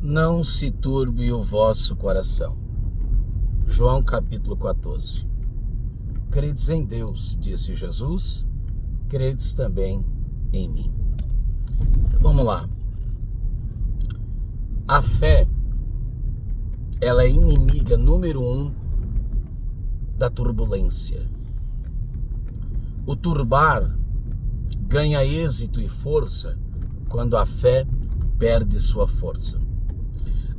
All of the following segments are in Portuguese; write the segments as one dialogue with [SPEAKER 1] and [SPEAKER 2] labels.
[SPEAKER 1] não se turbe o vosso coração. João capítulo 14. Credes em Deus, disse Jesus, credes também em mim. Então vamos lá. A fé, ela é inimiga número 1 da turbulência. O turbar ganha êxito e força quando a fé perde sua força.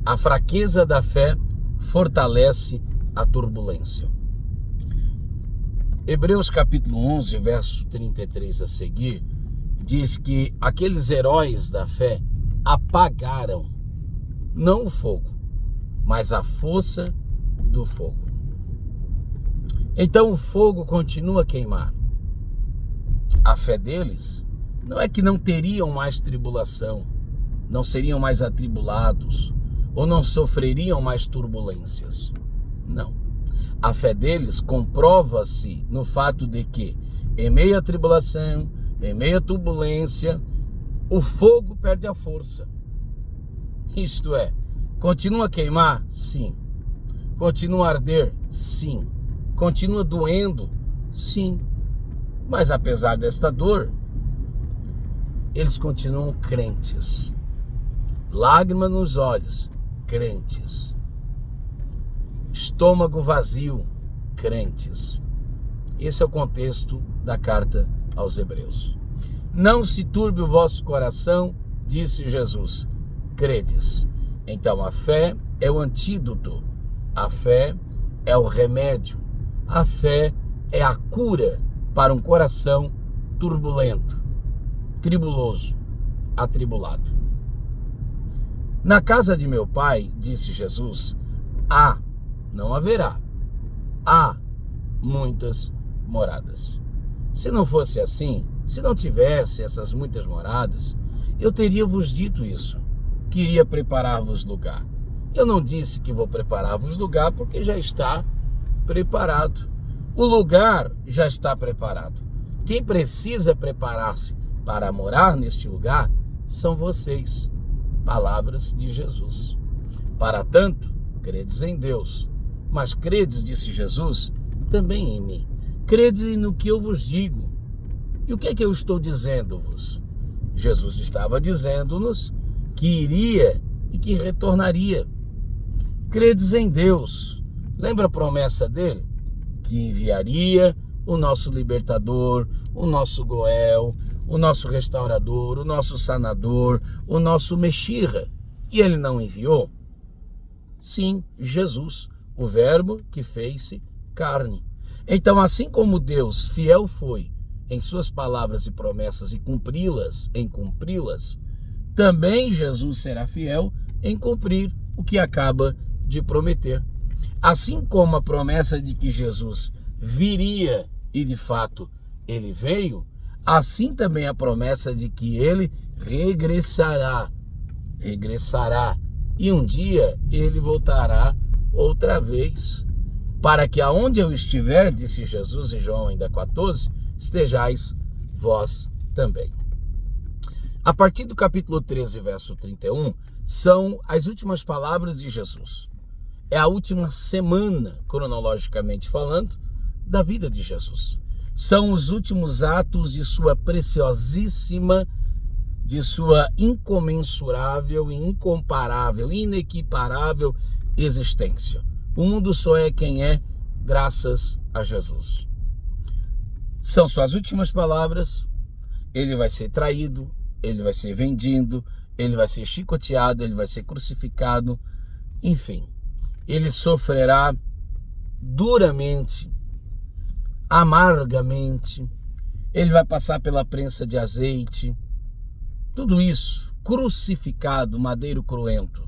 [SPEAKER 1] A fraqueza da fé fortalece a turbulência. Hebreus capítulo 11, verso 33 a seguir, diz que aqueles heróis da fé apagaram não o fogo, mas a força do fogo. Então o fogo continua a queimar. A fé deles não é que não teriam mais tribulação, não seriam mais atribulados, ou não sofreriam mais turbulências. Não. A fé deles comprova-se no fato de que, em meio à tribulação, em meio à turbulência, o fogo perde a força. Isto é, continua a queimar? Sim. Continua a arder? Sim. Continua doendo? Sim. Mas apesar desta dor, eles continuam crentes. Lágrima nos olhos, crentes. Estômago vazio, crentes. Esse é o contexto da carta aos Hebreus. Não se turbe o vosso coração, disse Jesus, credes. Então a fé é o antídoto, a fé é o remédio, a fé é a cura para um coração turbulento, tribuloso, atribulado. Na casa de meu pai, disse Jesus, não haverá muitas moradas. Se não fosse assim, se não tivesse essas muitas moradas, eu teria vos dito isso, que iria preparar-vos lugar. Eu não disse que vou preparar-vos lugar porque já está preparado. O lugar já está preparado. Quem precisa preparar-se para morar neste lugar são vocês. Palavras de Jesus. Para tanto, credes em Deus, mas credes, disse Jesus, também em mim. Credes no que eu vos digo. E o que é que eu estou dizendo-vos? Jesus estava dizendo-nos que iria e que retornaria. Credes em Deus. Lembra a promessa dele? Que enviaria o nosso libertador, o nosso Goel, o nosso restaurador, o nosso sanador, o nosso Mexirra. E ele não enviou? Sim, Jesus, o verbo que fez-se carne. Então, assim como Deus fiel foi em suas palavras e promessas e cumpri-las, também Jesus será fiel em cumprir o que acaba de prometer. Assim como a promessa de que Jesus viria e de fato ele veio, assim também a promessa de que ele regressará e um dia ele voltará outra vez, para que aonde eu estiver, disse Jesus em João ainda 14, estejais vós também. A partir do capítulo 13, verso 31, são as últimas palavras de Jesus. É a última semana, cronologicamente falando, da vida de Jesus. São os últimos atos de sua preciosíssima, de sua incomensurável, incomparável, inequiparável existência. O mundo só é quem é graças a Jesus. São suas últimas palavras. Ele vai ser traído, ele vai ser vendido, ele vai ser chicoteado, ele vai ser crucificado, enfim. Ele sofrerá duramente, amargamente, ele vai passar pela prensa de azeite, tudo isso crucificado, madeiro cruento.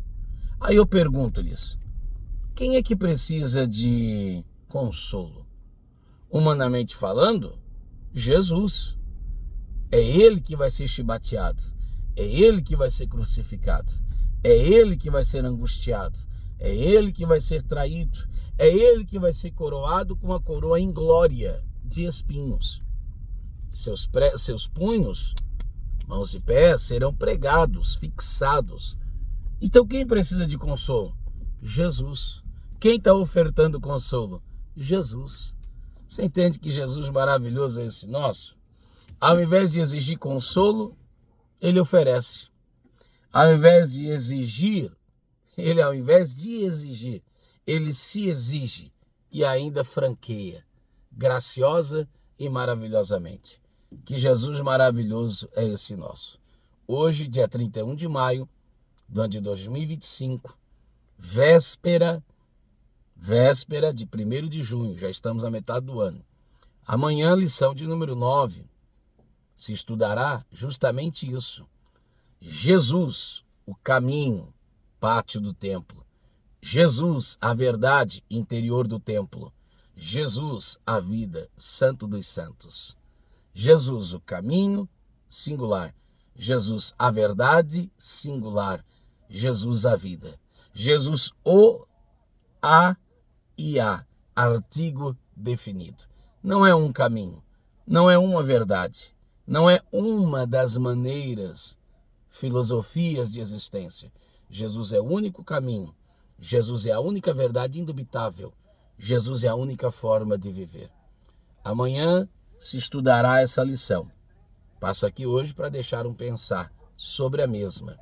[SPEAKER 1] Aí eu pergunto-lhes, quem é que precisa de consolo? Humanamente falando, Jesus. É ele que vai ser chibateado, é ele que vai ser crucificado, é ele que vai ser angustiado, é ele que vai ser traído, é ele que vai ser coroado com uma coroa em glória de espinhos. Seus punhos, mãos e pés serão pregados, fixados Então quem precisa de consolo? Jesus. Quem está ofertando consolo? Jesus. Você entende que Jesus maravilhoso é esse nosso? Ao invés de exigir consolo, ele oferece. Ao invés de exigir, ele se exige e ainda franqueia, graciosa e maravilhosamente. Que Jesus maravilhoso é esse nosso. Hoje, dia 31 de maio do ano de 2025, véspera de 1º de junho, já estamos na metade do ano. Amanhã, lição de número 9, se estudará justamente isso. Jesus, o caminho, pátio do templo. Jesus, a verdade, interior do templo. Jesus, a vida, santo dos santos. Jesus, o caminho, singular. Jesus, a verdade, singular. Jesus, a vida. Jesus, a e a, artigo definido. Não é um caminho, não é uma verdade, não é uma das maneiras, filosofias de existência. Jesus é o único caminho, Jesus é a única verdade indubitável, Jesus é a única forma de viver. Amanhã se estudará essa lição. Passo aqui hoje para deixar um pensar sobre a mesma.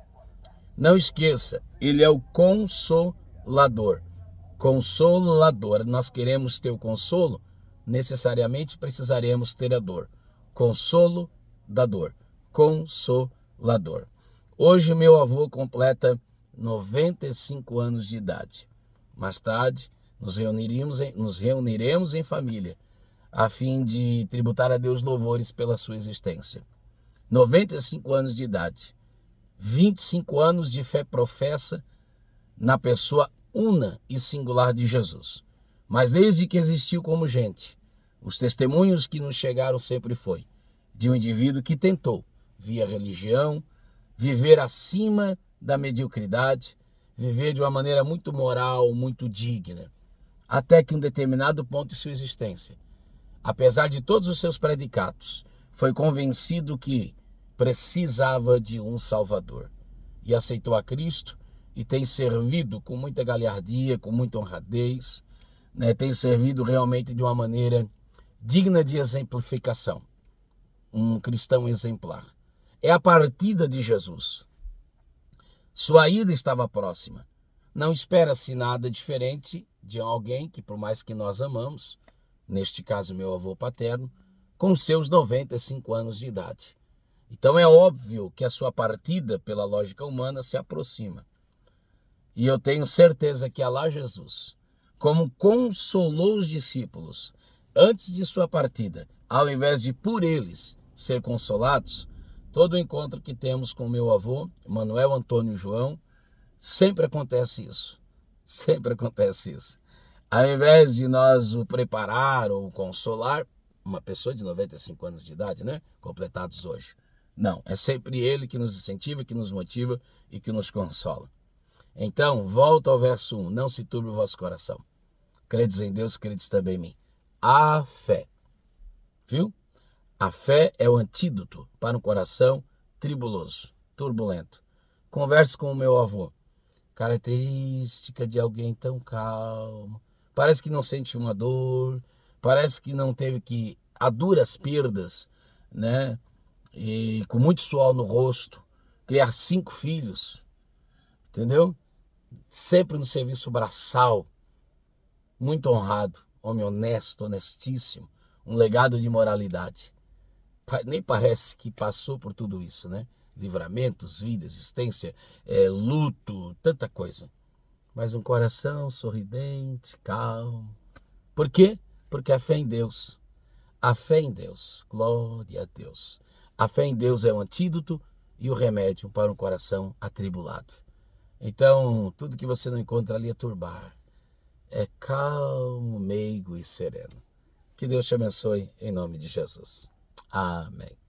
[SPEAKER 1] Não esqueça, ele é o Consolador. Consolador. Nós queremos ter o consolo, necessariamente precisaremos ter a dor. Consolo da dor. Consolador. Hoje meu avô completa 95 anos de idade. Mais tarde nos reuniremos em família, a fim de tributar a Deus louvores pela sua existência. 95 anos de idade. 25 anos de fé professa na pessoa una e singular de Jesus. Mas desde que existiu como gente, os testemunhos que nos chegaram sempre foi de um indivíduo que tentou, via religião, viver acima da mediocridade, viver de uma maneira muito moral, muito digna, até que um determinado ponto de sua existência, apesar de todos os seus predicados, foi convencido que precisava de um Salvador e aceitou a Cristo e tem servido com muita galhardia, com muita honradez, né? Tem servido realmente de uma maneira digna de exemplificação, um cristão exemplar. É a partida de Jesus. Sua ida estava próxima. Não espera-se nada diferente de alguém que, por mais que nós amamos, neste caso meu avô paterno, com seus 95 anos de idade. Então é óbvio que a sua partida, pela lógica humana, se aproxima. E eu tenho certeza que Alá Jesus, como consolou os discípulos antes de sua partida, ao invés de por eles ser consolados, todo o encontro que temos com meu avô, Manuel Antônio João, sempre acontece isso. Sempre acontece isso. Ao invés de nós o preparar ou consolar, uma pessoa de 95 anos de idade, né? Completados hoje. Não, é sempre ele que nos incentiva, que nos motiva e que nos consola. Então, volta ao verso 1. Não se turbe o vosso coração. Credes em Deus, credes também em mim. A fé. Viu? A fé é o antídoto para um coração tribuloso, turbulento. Converse com o meu avô. Característica de alguém tão calmo. Parece que não sente uma dor. Parece que não teve que, a duras perdas, né? E com muito suor no rosto, criar 5 filhos, entendeu? Sempre no serviço braçal, muito honrado, homem honesto, honestíssimo, um legado de moralidade. Nem parece que passou por tudo isso, né? Livramentos, vida, existência, luto, tanta coisa. Mas um coração sorridente, calmo. Por quê? Porque a fé em Deus. A fé em Deus, glória a Deus. A fé em Deus é o antídoto e o remédio para um coração atribulado. Então, tudo que você não encontra ali é turbar. É calmo, meigo e sereno. Que Deus te abençoe em nome de Jesus. Amém.